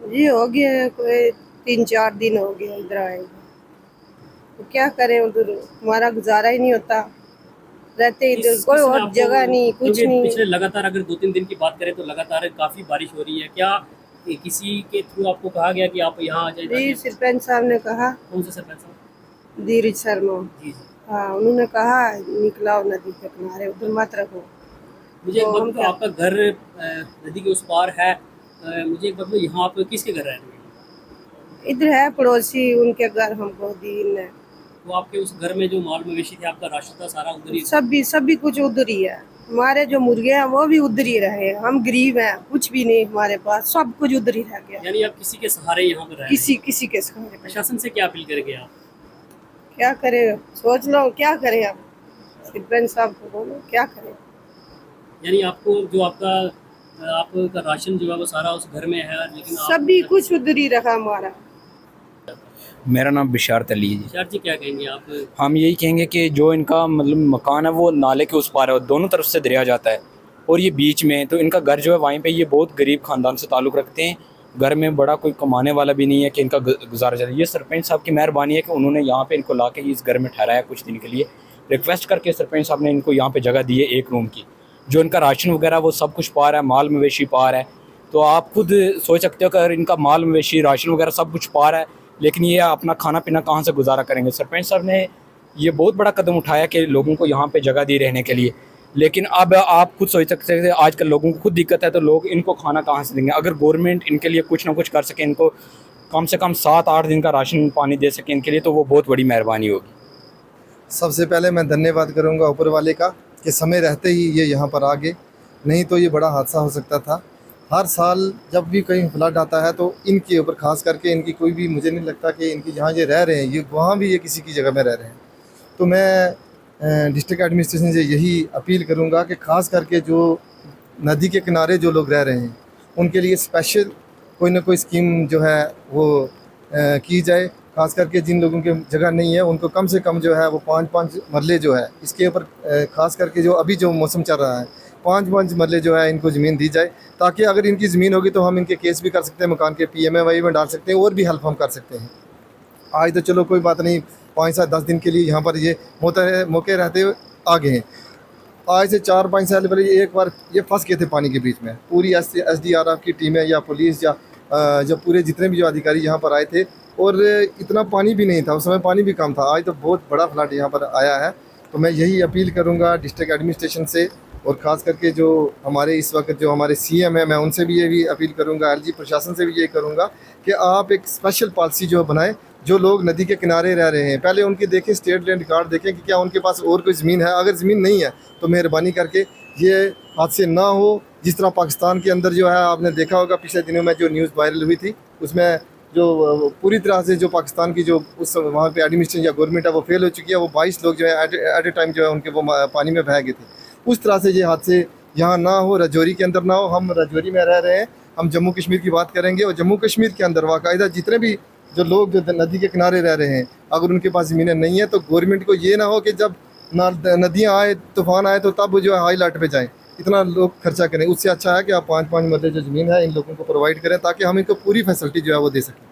जी हो गया कोई 3-4 दिन हो गया इधर आए। तो क्या करें, उधर हमारा गुजारा ही नहीं होता। रहते किस इधर, कोई किसी ने और आपको, जगह नहीं, कुछ क्योंकि नहीं। पिछले लगातार अगर 2-3 दिन की बात करें तो लगातार काफ़ी बारिश हो रही है। क्या किसी के थ्रू आपको कहा गया कि आप यहाँ आ जाएँ ताकि जी आपको। सरपंच साहब ने कहा। कौन से सरपंच साहब? धीरज शर्मा। जी, जी। हाँ, उन्होंने कहा निकलाओ नदी के किनारे, उधर मत रखो। मुझे एक तो बात हम बताओ, क्या, आपका घर नदी के उस पार है। मुझे एक बात बताओ, यहाँ आप किसके घर रह रहे हैं? इधर है पड़ोसी, उनके घर हमको दीन है। तो आपके उस घर में जो माल मवेशी थे, आपका राशन था, सारा उधर ही था? सभी सभी कुछ उधर ही है। हमारे जो मुर्गे हैं वो भी उधर ही रहे। हम गरीब हैं, कुछ भी नहीं हमारे पास, सब कुछ उधर ही रह गया। यानी आप किसी के सहारे यहाँ पर रह रहे किसी हैं। किसी के सहारे पे। प्रशासन से क्या अपील करेंगे आप? क्या करें, सोच लो क्या करें अब। सरपंच साहब को बोलो क्या करें। यानी आपको जो आपका राशन जो है वो सारा उस घर में है, लेकिन आप सभी कुछ उधर ही रखा हमारा। मेरा नाम बिशारत अली है जी। शहर जी क्या कहेंगे आप? हम यही कहेंगे कि जो इनका मतलब मकान है वो नाले के उस पार है और दोनों तरफ से दरिया जाता है और ये बीच में है, तो इनका घर जो है वहीं पे, ये बहुत गरीब ख़ानदान से ताल्लुक़ रखते हैं। घर में बड़ा कोई कमाने वाला भी नहीं है कि इनका गुजारा जाए। ये सरपंच साहब की मेहरबानी है कि उन्होंने यहाँ पे इनको ला के इस घर में ठहराया कुछ दिन के लिए। रिक्वेस्ट करके सरपंच साहब ने इनको यहाँ पे जगह दी है एक रूम की। जो इनका राशन वगैरह वो सब कुछ पार है, माल मवेशी पार है। तो आप खुद सोच सकते हो कि अगर इनका माल मवेशी राशन वगैरह सब कुछ पार है, लेकिन ये अपना खाना पीना कहाँ से गुजारा करेंगे। सरपंच साहब ने ये बहुत बड़ा कदम उठाया कि लोगों को यहाँ पे जगह दी रहने के लिए। लेकिन अब आप खुद सोच सकते हैं, आजकल लोगों को खुद दिक्कत है तो लोग इनको खाना कहाँ से देंगे। अगर गवर्नमेंट इनके लिए कुछ ना कुछ कर सके, इनको कम से कम 7-8 दिन का राशन पानी दे सके इनके लिए, तो वो बहुत बड़ी मेहरबानी होगी। सबसे पहले मैं धन्यवाद करूंगा ऊपर वाले का कि समय रहते ही ये यहाँ पर आ गए, नहीं तो ये बड़ा हादसा हो सकता था। हर साल जब भी कहीं फ्लड आता है तो इनके ऊपर खास करके, इनकी कोई भी, मुझे नहीं लगता कि इनकी जहाँ ये रह रहे हैं ये वहाँ भी ये किसी की जगह में रह रहे हैं। तो मैं डिस्ट्रिक्ट एडमिनिस्ट्रेशन से यही अपील करूँगा कि खास करके जो नदी के किनारे जो लोग रह रहे हैं उनके लिए स्पेशल कोई ना कोई स्कीम जो है वो की जाए। खास करके जिन लोगों के जगह नहीं है उनको कम से कम जो है वो 5-5 मरले जो है इसके ऊपर, खास करके जो अभी जो मौसम चल रहा है, 5-5 मरले जो है इनको ज़मीन दी जाए, ताकि अगर इनकी ज़मीन होगी तो हम इनके केस भी कर सकते हैं, मकान के PMAY में डाल सकते हैं और भी हेल्प हम कर सकते हैं। आज तो चलो कोई बात नहीं, 5 से 10 दिन के लिए यहाँ पर ये मौके रहते हुए आ गए हैं। आज से 4-5 साल पहले ये एक बार ये फंस गए थे पानी के बीच में। पूरी SDRF की टीमें या पुलिस या जो पूरे जितने भी जो अधिकारी यहाँ पर आए थे, और इतना पानी भी नहीं था उस समय, पानी भी कम था। आज तो बहुत बड़ा फ्लड यहाँ पर आया है। तो मैं यही अपील करूँगा डिस्ट्रिक्ट एडमिनिस्ट्रेशन से, और ख़ास करके जो हमारे इस वक्त जो हमारे CM हैं, मैं उनसे भी ये भी अपील करूँगा, LG प्रशासन से भी ये करूँगा कि आप एक स्पेशल पॉलिसी जो बनाएं। जो लोग नदी के किनारे रह रहे हैं पहले उनकी देखें, स्टेट लैंड रिकॉर्ड देखें कि क्या उनके पास और कोई ज़मीन है। अगर ज़मीन नहीं है तो मेहरबानी करके ये हादसे ना हो। जिस तरह पाकिस्तान के अंदर जो है, आपने देखा होगा पिछले दिनों में जो न्यूज़ वायरल हुई थी, उसमें जो पूरी तरह से जो पाकिस्तान की जो उस वहाँ पे एडमिनिस्ट्रेशन या गवर्नमेंट है वो फेल हो चुकी है। वो 22 लोग जो है एट ए टाइम जो है उनके वो पानी में बह गए थे। उस तरह से ये हादसे यहाँ ना हो, राजौरी के अंदर ना हो। हम राजौरी में रह रहे हैं, हम जम्मू कश्मीर की बात करेंगे, और जम्मू कश्मीर के अंदर बाकायदा जितने भी जो लोग जो नदी के किनारे रह रहे हैं, अगर उनके पास ज़मीनें नहीं है तो गवर्नमेंट को ये ना हो कि जब नदियाँ आए, तूफान आए, तो तब जो है हाई अलर्ट पे जाएं, इतना लोग खर्चा करें। उससे अच्छा है कि आप 5-5 मरले जो ज़मीन है इन लोगों को प्रोवाइड करें, ताकि हम इनको पूरी फैसिलिटी जो है वो दे सकें।